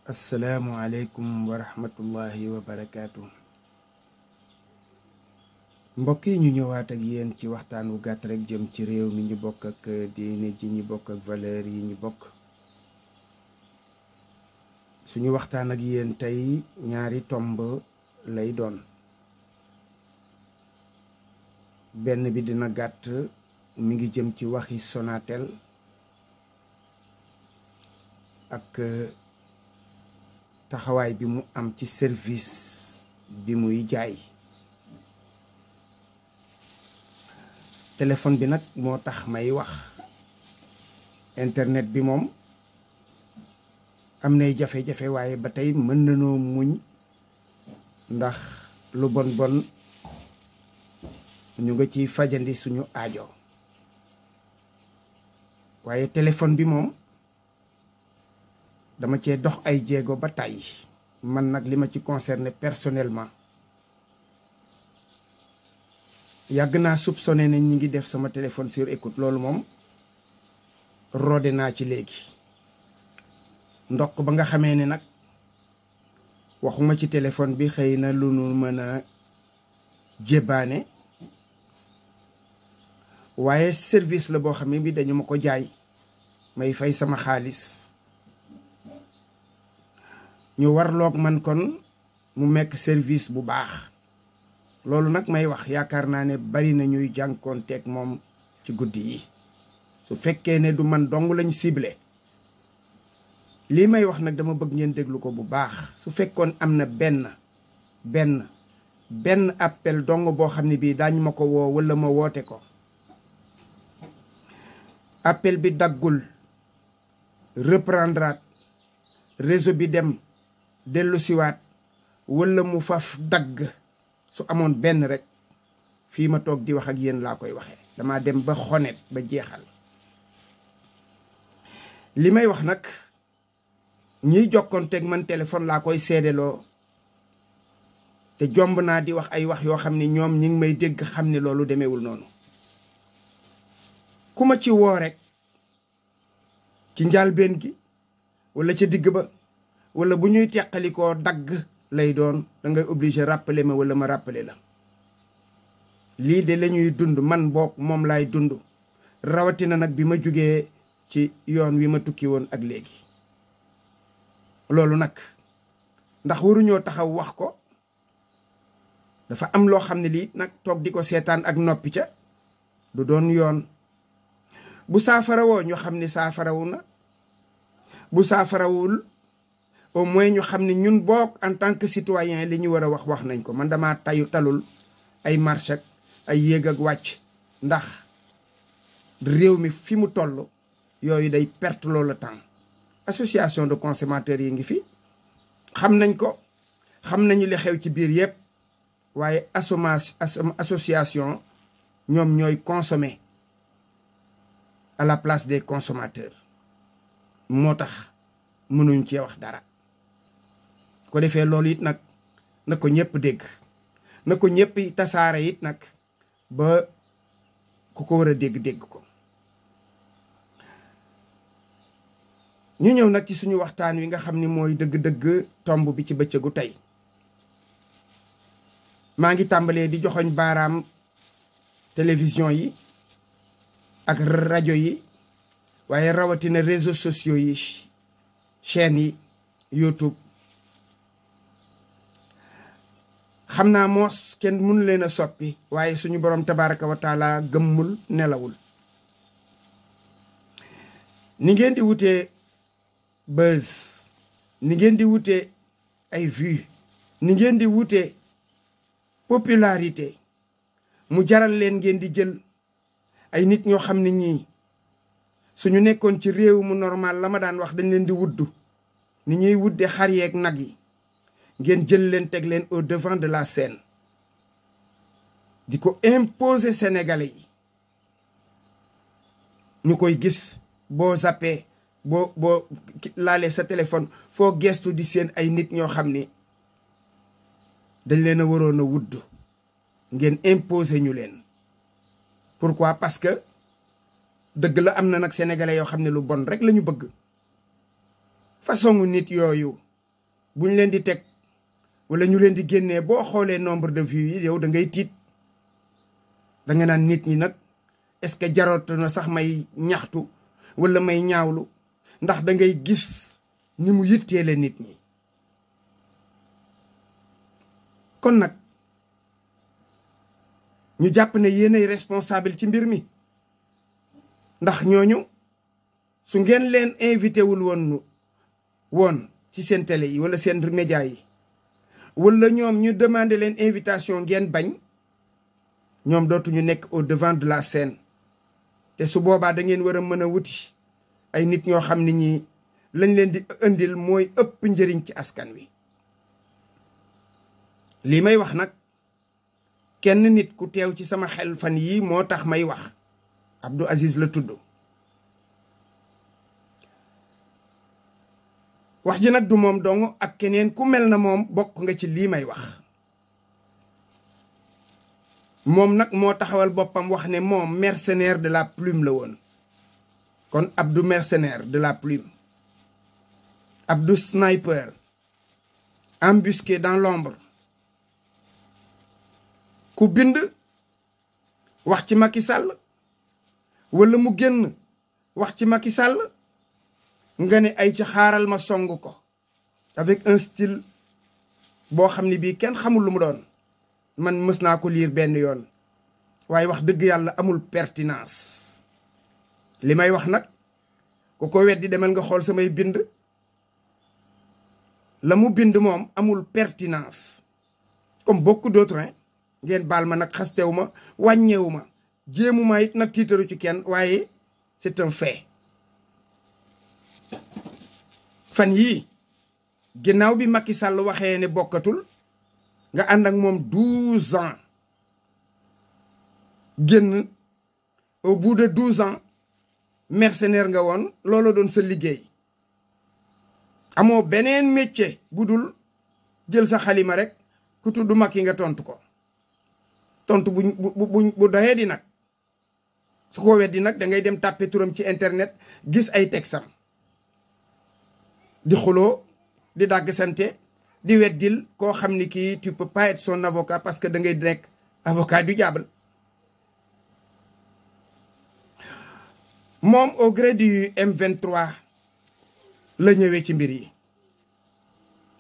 asalaamualeykum wa rahmatullahi wa barakaatu. mbokk yi ñu ñëwaat ak yéen ci waxtaan wu gàtt rek jëm ci réew mi ñu bokk ak diine ji ñu bokk ak valeur yi ñu bokk. suñu waxtaan ak yéen tey ñaari tomb lay doon. benn bi dina gàtt, mi ngi jëm ci waxi Sonatel ak taxawaay bi mu am ci service bi muy jaay. téléphone bi nag moo tax may wax. internet bi moom am nay jafe-jafe waaye ba tey mën nanoo muñ, ndax lu bon bon ñu nga ciy fajandi suñu aajo. waaye téléphone bi moom dama cee dox ay jéego ba tàyyi. man nag li ma ci concerné personnellement, yàgg naa soupçonné ne ñi ngi def sama téléphone sur écoute. loolu moom roode naa ci léegi. ndokk ba nga xamee ne nag waxuma ci téléphone bi, xëy na lu nu mën a jébaane, waaye service la boo xam ne bi dañu ma ko jaay, may fay sama xaalis. ñu warloog man kon mu mekk service bu baax. loolu nag may wax, yaakaar naa ne bari na ñuy jànkoonteeg moom ci guddi yi. su fekkee ne du man dong lañ ciblé, lii may wax nag dama bëgg ngeen déglu ko bu baax. su fekkoon am na benn appel dong boo xam ne bii daañu ma ko woo walla ma woote ko, appel bi daggul, reprendre réseau bi dem dellu siwaat, walla mu faf dagg, su amoon benn rek fii ma toog di wax ak yéen laa koy waxee. dama dem ba xonet ba jeexal. li may wax nag ñiy jokkoonteeg man téléphone laa koy seedeloo, te jomb naa di wax ay wax yoo xam ne ñoom ñi ngi may dégg xam ne loolu demeewul noonu. ku ma ci woo rek ci njàlbéen gi walla ca digg ba, walla bu ñuy teqalikoo dagg lay doon, da ngay obligé rappeler ma walla ma rappeler la. lii de la ñuy dund, man boog moom laay dund, rawatina nag bi ma jugee ci yoon wi ma tukki woon ak léegi. loolu nag ndax waruñoo taxaw wax ko? dafa am loo xam ne lii nag toog di ko seetaan ak noppi ca du doon yoon. bu saafarawoo ñu xam ne saafarawu na, bu saafarawul au moins ñu xam ne ñun boog en tant que citoyen li ñu war a wax nañ ko. man dama talul ay marche ak ay yéeg ak wàcc, ndax réew mi fi mu toll yooyu day perte loolu temps. association de consommateurs yi ngi fi, xam nañ ko, xam nañu li xew ci biir yépp, waaye association ñoom ñooy consommer à la place des consommateurs. moo tax mënuñ cee wax dara. ko defee loolu it nag na ko ñëpp dégg, na ko ñëpp tasaare it nag ba ku ko war a dégg ko. ñu ñëw nag ci suñu waxtaan wi nga xam ni mooy dëgg-dëgg tomb bi ci bëccëgu tey. maa ngi tàmbalee di joxoñ baaraam télévision yi ak rajo yi, waaye rawatina réseaux sociaux yi, chaînes yi, YouTube. xam naa moos kenn mënu leen a soppi, waaye suñu borom tabaraka wa taala gëmmul nelawul. ni ngeen di wutee buzz, ni ngeen di wutee ay vues, ni ngeen di wutee popularité, mu jaral leen ngeen di jël ay nit ñoo xam ne ñii suñu nekkoon ci réew mu normal, la ma daan wax, dañ leen di wuddu ni ñuy wudde xar yeeg nag yi. ngeen jël leen teg leen au devant de la scène, di ko imposer Sénégalais yi. ñu koy gis boo zappee, boo laalee sa téléphone, foo gestu di seen ay nit ñoo xam ni dañ leen a waroon a wudd, ngeen imposer ñu leen. pourquoi? parce que dëgg la am na nag sénégalais yoo xam ne lu bon rek la ñu bëgg. façon nit yooyu buñ leen di teg wala ñu leen di génnee boo xoolee nombre de vues yi yow da ngay tiit da nga naan nit ñi nag est-ce que jarot na sax may ñaxtu wala may ñaawlu ndax da ngay gis ni mu yitteele nit ñi. kon nag ñu jàpp ne yéenay responsable ci mbir mi ndax ñooñu su ngeen leen invité wul woon ci seen télé yi wala seen média yi wala ñoom ñu demandé leen invitation ngeen bañ ñoom dootuñu nekk au devant de la scène te su boobaa da ngeen war a mën a wuti ay nit ñoo xam ne ñi lañ leen di indil mooy ëpp njëriñ ci askan wi. lii may wax nag kenn nit ku teew ci sama xel fan yii moo tax may wax Abdou Aziz la tudd. wax ji nag du moom dong ak keneen ku mel na moom bokk nga ci lii may wax. moom nag moo taxawal boppam wax ne moom mercenaire de la plume la woon. kon Abdou mercenaire de la plume. Abdou sniper. Embusqué dans l'ombre. ku bind wax ci Macky Sall wala mu génn wax ci Macky Sall nga ne ay ci xaaral ma song ko avec un style boo xam ne bii kenn xamul lu mu doon. man mës naa ko liir benn yoon waaye wax dëgg yàlla amul pertinence. li may wax nag ku ko weddi demal nga xool samay bind la mu bind moom amul pertinence comme beaucoup d'autres. ngeen baal ma nag xastewu ma wàññewu ma jéemu ma it nag tiitaru ci kenn waaye c'est un fait. fan yii ginnaaw bi Macky Sall waxee ne bokkatul nga ànd ak moom 12 ans génn au bout de 12 ans mercenaire nga woon loolu doon sa liggéey. amoo beneen métier bu dul jël sa xalima rek ku tudd Macky nga tontu ko. tontu bu doyee di nag su ko weddi nag da ngay dem tàppe turam ci internet gis ay texam di xuloo di dàgg sante di weddil koo xam ni kii tu peux pas être son avocat parce que da ngay nekk avocat du diable. moom au gré du M23 la ñëwee ci mbir yi.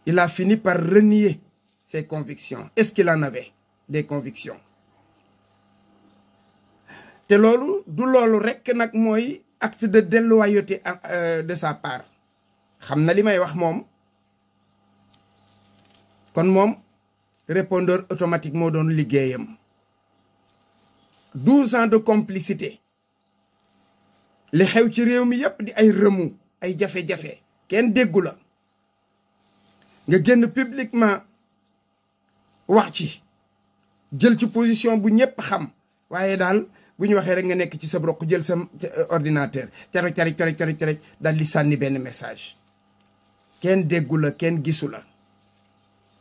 il a fini par renier ses convictions. Est-ce qu'il en avait des convictions? te loolu du loolu rekk nag mooy acte de déloyauté de sa part. xam na li may wax moom. kon moom répondeur automatique moo doon liggéeyam. 12 ans de complicité. li xew ci réew mi yépp di ay rëmu ay jafe-jafe kenn déggu la nga génn publiquement wax ci jël ci position bu ñépp xam waaye daal bu ñu waxee rek nga nekk ci sa broq jël sa ordinateur carec daal di sànni benn message kenn déggu la kenn gisu la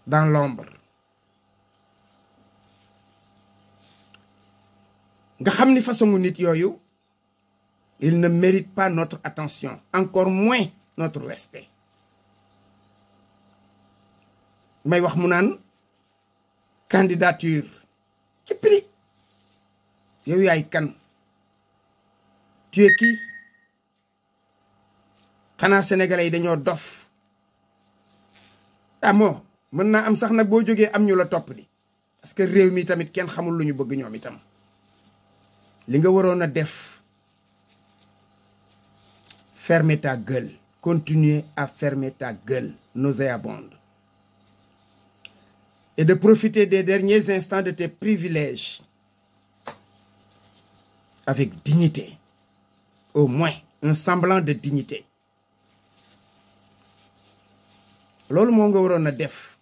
dans l'ombre. nga xam ni façon nit yooyu il ne mérite pas notre attention, encore moins notre respect. may wax mu naan candidature ci prix yow yaay kan tu es qui xanaa sénégalais yi dañoo dof amoo mën naa am sax nag boo jógee am ñu la topp di parce que réew mi tamit kenn xamul lu ñu bëgg ñoom itam li nga waroon a def fermer ta gueule. Continuez à fermer ta gueule, nauséabonde. Et de profiter des derniers instants de tes privilèges. Avec dignité. Au moins, un semblant de dignité. loolu moo nga waroon a def.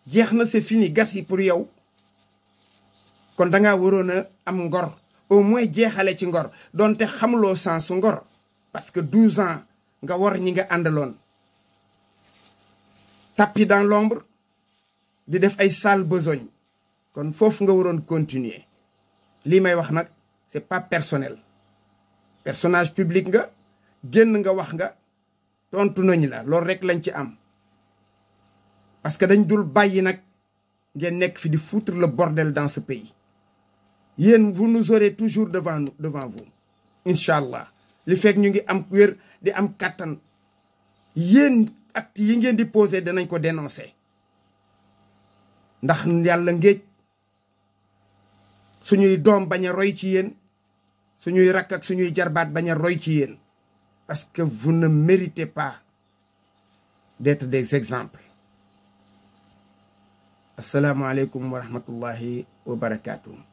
jeex na c'est fini gas yi pour yow. kon dangaa waroon a am ngor. au moins jeexale ci ngor. doonte xamuloo sensu ngor. parce que 12 ans nga war ñi nga àndaloon tapis dans l'ombre di def ay sale besogne kon foofu nga waroon continuer lii may wax nag c'est pas personnel personnage public nga génn nga wax nga tontu nañ la loolu rek lañ ci am parce que dañ dul bàyyi nag ngeen nekk fi di foutre le bordel dans ce pays. yéen vous nous aurez toujours devant vous incha allah li fekk ñu ngi am wér di am kàttan. yéen acte yi ngeen di posé danañ ko dénoncer ndax yàlla ngéej suñuy doom bañ a roy ci yéen, suñuy rakk ak suñuy jarbaat bañ a roy ci yéen, parce que vous ne méritez pas d'être des exemples. Assalamu alaikum wa rahmatullahi wa barakatuh.